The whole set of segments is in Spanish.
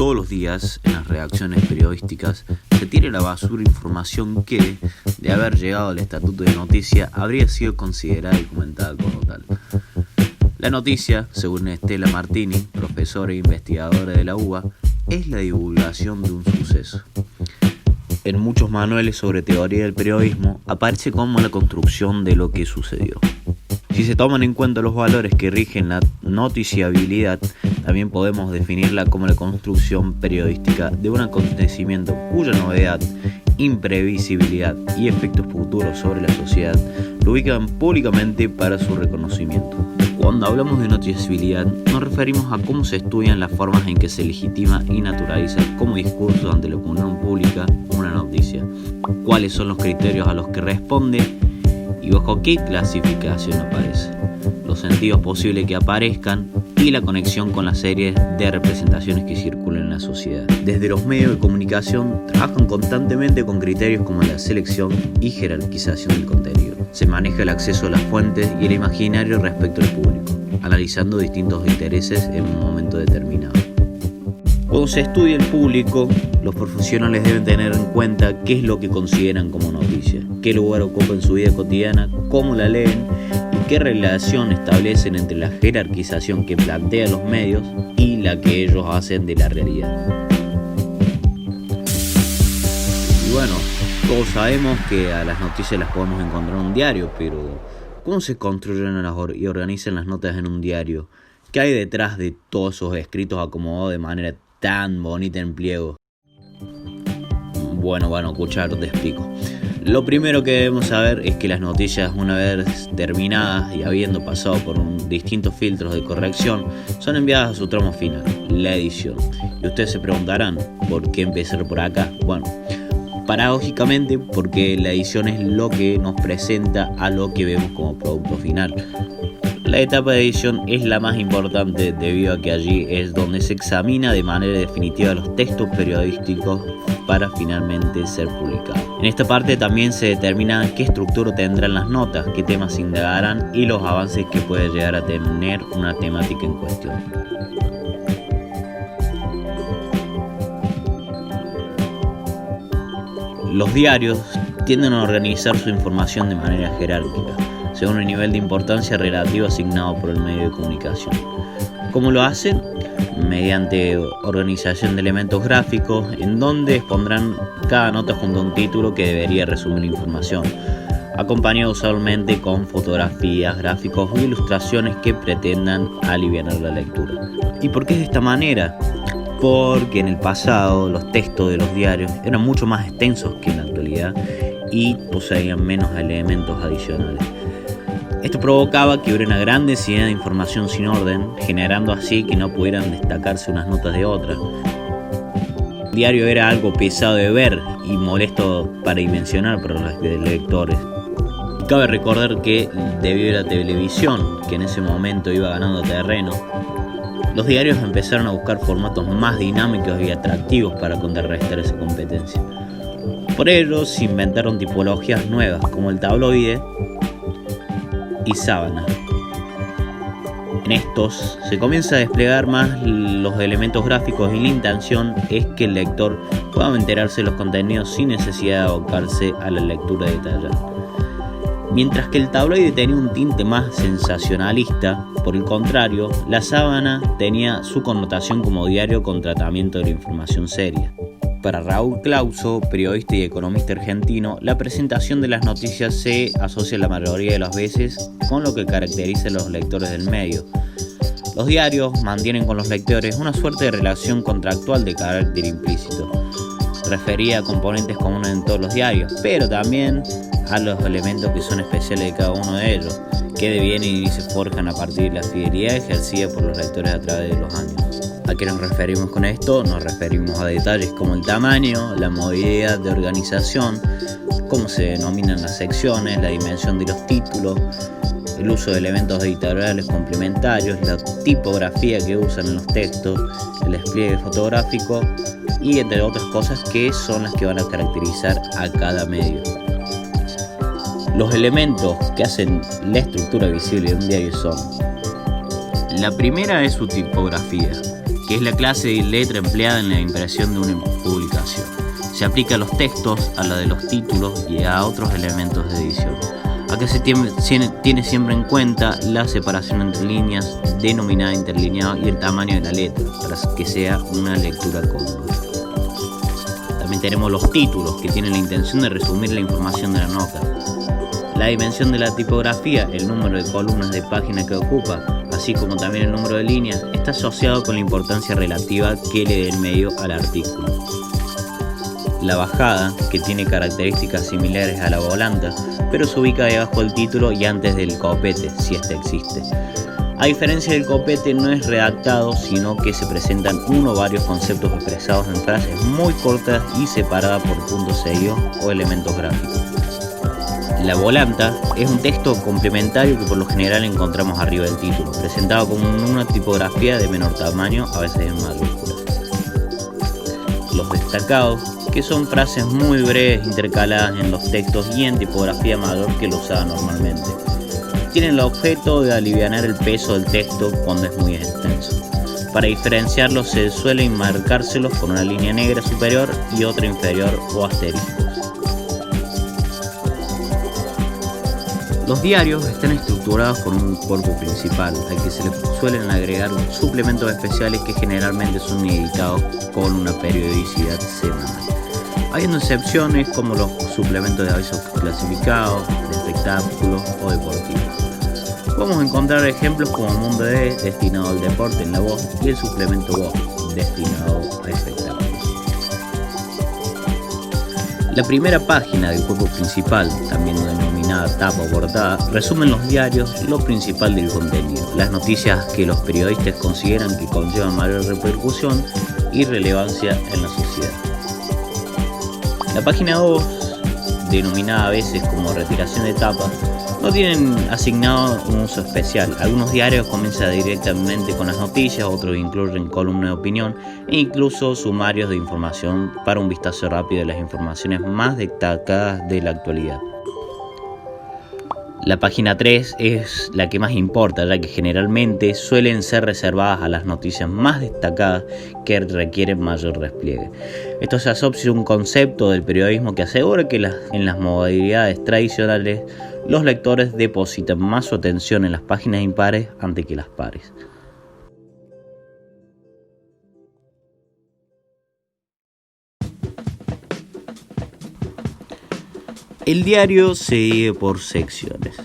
Todos los días, en las redacciones periodísticas, se tira a la basura información que, de haber llegado al estatuto de noticia, habría sido considerada y comentada como tal. La noticia, según Estela Martini, profesora e investigadora de la UBA, es la divulgación de un suceso. En muchos manuales sobre teoría del periodismo aparece como la construcción de lo que sucedió. Si se toman en cuenta los valores que rigen la noticiabilidad, también podemos definirla como la construcción periodística de un acontecimiento cuya novedad, imprevisibilidad y efectos futuros sobre la sociedad lo ubican públicamente para su reconocimiento. Cuando hablamos de noticiabilidad, nos referimos a cómo se estudian las formas en que se legitima y naturaliza como discurso ante la opinión pública una noticia, cuáles son los criterios a los que responde y bajo qué clasificación aparece, los sentidos posibles que aparezcan y la conexión con las series de representaciones que circulan en la sociedad. Desde los medios de comunicación trabajan constantemente con criterios como la selección y jerarquización del contenido. Se maneja el acceso a las fuentes y el imaginario respecto al público, analizando distintos intereses en un momento determinado. Cuando se estudia el público, los profesionales deben tener en cuenta qué es lo que consideran como noticia, qué lugar ocupa en su vida cotidiana, cómo la leen y qué relación establecen entre la jerarquización que plantean los medios y la que ellos hacen de la realidad. Y bueno, todos sabemos que a las noticias las podemos encontrar en un diario, pero ¿cómo se construyen y organizan las notas en un diario? ¿Qué hay detrás de todos esos escritos acomodados de manera tan bonita en pliego? Bueno, escuchar, te explico. Lo primero que debemos saber es que las noticias, una vez terminadas y habiendo pasado por distintos filtros de corrección, son enviadas a su tramo final, la edición. Y ustedes se preguntarán, ¿por qué empezar por acá? Bueno, paradójicamente porque la edición es lo que nos presenta a lo que vemos como producto final. La etapa de edición es la más importante debido a que allí es donde se examina de manera definitiva los textos periodísticos para finalmente ser publicados. En esta parte también se determina qué estructura tendrán las notas, qué temas se indagarán y los avances que puede llegar a tener una temática en cuestión. Los diarios tienden a organizar su información de manera jerárquica, según el nivel de importancia relativo asignado por el medio de comunicación. ¿Cómo lo hacen? Mediante organización de elementos gráficos, en donde expondrán cada nota junto a un título que debería resumir la información, acompañado usualmente con fotografías, gráficos o ilustraciones que pretendan aliviar la lectura. ¿Y por qué es de esta manera? Porque en el pasado los textos de los diarios eran mucho más extensos que en la actualidad y poseían menos elementos adicionales. Esto provocaba que hubiera una gran densidad de información sin orden, generando así que no pudieran destacarse unas notas de otras. El diario era algo pesado de ver y molesto para dimensionar para los lectores. Cabe recordar que, debido a la televisión, que en ese momento iba ganando terreno, los diarios empezaron a buscar formatos más dinámicos y atractivos para contrarrestar esa competencia. Por ello, se inventaron tipologías nuevas como el tabloide y sábana. En estos se comienza a desplegar más los elementos gráficos y la intención es que el lector pueda enterarse de los contenidos sin necesidad de abocarse a la lectura detallada. Mientras que el tabloide tenía un tinte más sensacionalista, por el contrario, la sábana tenía su connotación como diario con tratamiento de la información seria. Para Raúl Clauso, periodista y economista argentino, la presentación de las noticias se asocia la mayoría de las veces con lo que caracteriza a los lectores del medio. Los diarios mantienen con los lectores una suerte de relación contractual de carácter implícito, referida a componentes comunes en todos los diarios, pero también a los elementos que son especiales de cada uno de ellos, que devienen y se forjan a partir de la fidelidad ejercida por los lectores a través de los años. ¿A qué nos referimos con esto? Nos referimos a detalles como el tamaño, la modalidad de organización, cómo se denominan las secciones, la dimensión de los títulos, el uso de elementos editoriales complementarios, la tipografía que usan en los textos, el despliegue fotográfico y entre otras cosas que son las que van a caracterizar a cada medio. Los elementos que hacen la estructura visible de un diario son: la primera es su tipografía, que es la clase de letra empleada en la impresión de una publicación. Se aplica a los textos, a la de los títulos y a otros elementos de edición. Acá se tiene siempre en cuenta la separación entre líneas, denominada interlineado, y el tamaño de la letra, para que sea una lectura cómoda. También tenemos los títulos, que tienen la intención de resumir la información de la nota. La dimensión de la tipografía, el número de columnas de página que ocupa, así como también el número de líneas, está asociado con la importancia relativa que le dé el medio al artículo. La bajada, que tiene características similares a la volanta, pero se ubica debajo del título y antes del copete, si este existe. A diferencia del copete, no es redactado, sino que se presentan uno o varios conceptos expresados en frases muy cortas y separadas por puntos seguidos o elementos gráficos. La volanta es un texto complementario que por lo general encontramos arriba del título, presentado con una tipografía de menor tamaño, a veces en mayúsculas. Los destacados, que son frases muy breves intercaladas en los textos y en tipografía mayor que lo usaba normalmente. Tienen el objeto de aliviar el peso del texto cuando es muy extenso. Para diferenciarlos se suele marcárselos con una línea negra superior y otra inferior o asteriscos. Los diarios están estructurados con un cuerpo principal, al que se le suelen agregar suplementos especiales que generalmente son editados con una periodicidad semanal, habiendo excepciones como los suplementos de avisos clasificados, de espectáculos o deportivos. Podemos encontrar ejemplos como el Mundo E, destinado al deporte en La Voz, y el suplemento Voz, destinado a espectáculos. La primera página del cuerpo principal, también denominada tapa o portada, resume en los diarios lo principal del contenido, las noticias que los periodistas consideran que conllevan mayor repercusión y relevancia en la sociedad. La página 2, denominada a veces como retiración de tapa, no tienen asignado un uso especial. Algunos diarios comienzan directamente con las noticias, otros incluyen columnas de opinión e incluso sumarios de información para un vistazo rápido de las informaciones más destacadas de la actualidad. La página 3 es la que más importa, ya que generalmente suelen ser reservadas a las noticias más destacadas que requieren mayor despliegue. Esto se asocia a un concepto del periodismo que asegura que en las modalidades tradicionales los lectores depositan más su atención en las páginas impares antes que las pares. El diario se divide por secciones.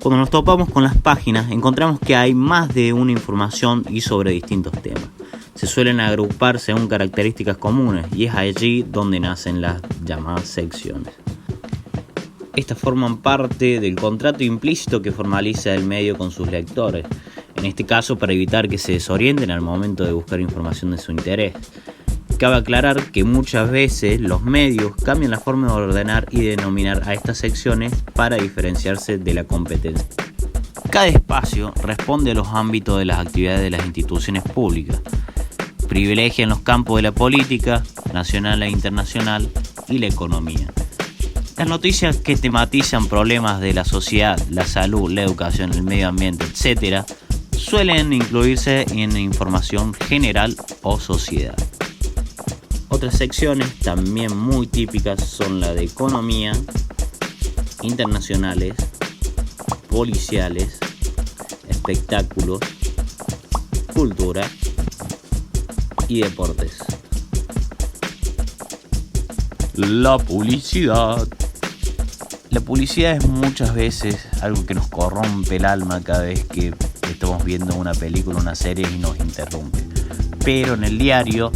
Cuando nos topamos con las páginas, encontramos que hay más de una información y sobre distintos temas. Se suelen agrupar según características comunes y es allí donde nacen las llamadas secciones. Estas forman parte del contrato implícito que formaliza el medio con sus lectores, en este caso para evitar que se desorienten al momento de buscar información de su interés. Cabe aclarar que muchas veces los medios cambian la forma de ordenar y denominar a estas secciones para diferenciarse de la competencia. Cada espacio responde a los ámbitos de las actividades de las instituciones públicas. Privilegian los campos de la política, nacional e internacional, y la economía. Las noticias que tematizan problemas de la sociedad, la salud, la educación, el medio ambiente, etc., suelen incluirse en información general o sociedad. Otras secciones también muy típicas son la de economía, internacionales, policiales, espectáculos, cultura y deportes. La publicidad. La publicidad es muchas veces algo que nos corrompe el alma cada vez que estamos viendo una película, una serie y nos interrumpe. Pero en el diario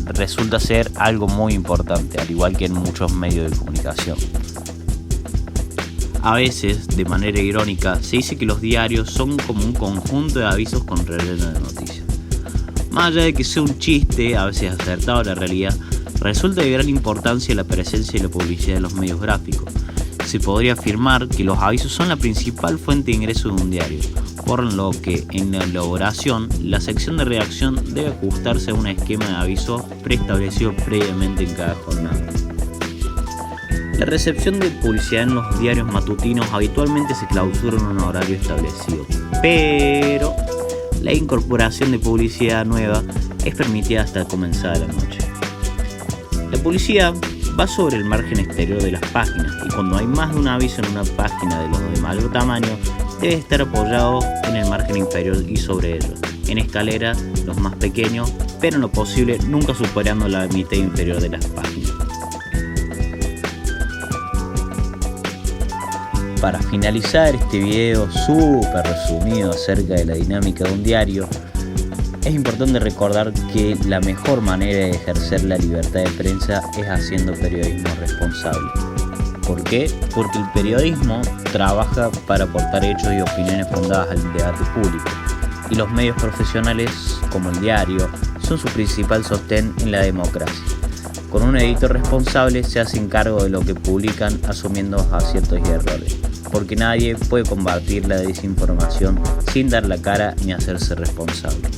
resulta ser algo muy importante, al igual que en muchos medios de comunicación. A veces, de manera irónica, se dice que los diarios son como un conjunto de avisos con relleno de noticias. Más allá de que sea un chiste, a veces acertado a la realidad, resulta de gran importancia la presencia y la publicidad de los medios gráficos. Se podría afirmar que los avisos son la principal fuente de ingreso de un diario, por lo que en la elaboración, la sección de redacción debe ajustarse a un esquema de aviso preestablecido previamente en cada jornada. La recepción de publicidad en los diarios matutinos habitualmente se clausura en un horario establecido, pero la incorporación de publicidad nueva es permitida hasta comenzada la noche. La publicidad va sobre el margen exterior de las páginas y cuando hay más de un aviso en una página de los de mayor tamaño, debe estar apoyado en el margen inferior y sobre ellos, en escalera los más pequeños, pero en lo posible nunca superando la mitad inferior de las páginas. Para finalizar este video súper resumido acerca de la dinámica de un diario, es importante recordar que la mejor manera de ejercer la libertad de prensa es haciendo periodismo responsable. ¿Por qué? Porque el periodismo trabaja para aportar hechos y opiniones fundadas al debate público, y los medios profesionales, como el diario, son su principal sostén en la democracia. Con un editor responsable se hacen cargo de lo que publican asumiendo aciertos y errores, porque nadie puede combatir la desinformación sin dar la cara ni hacerse responsable.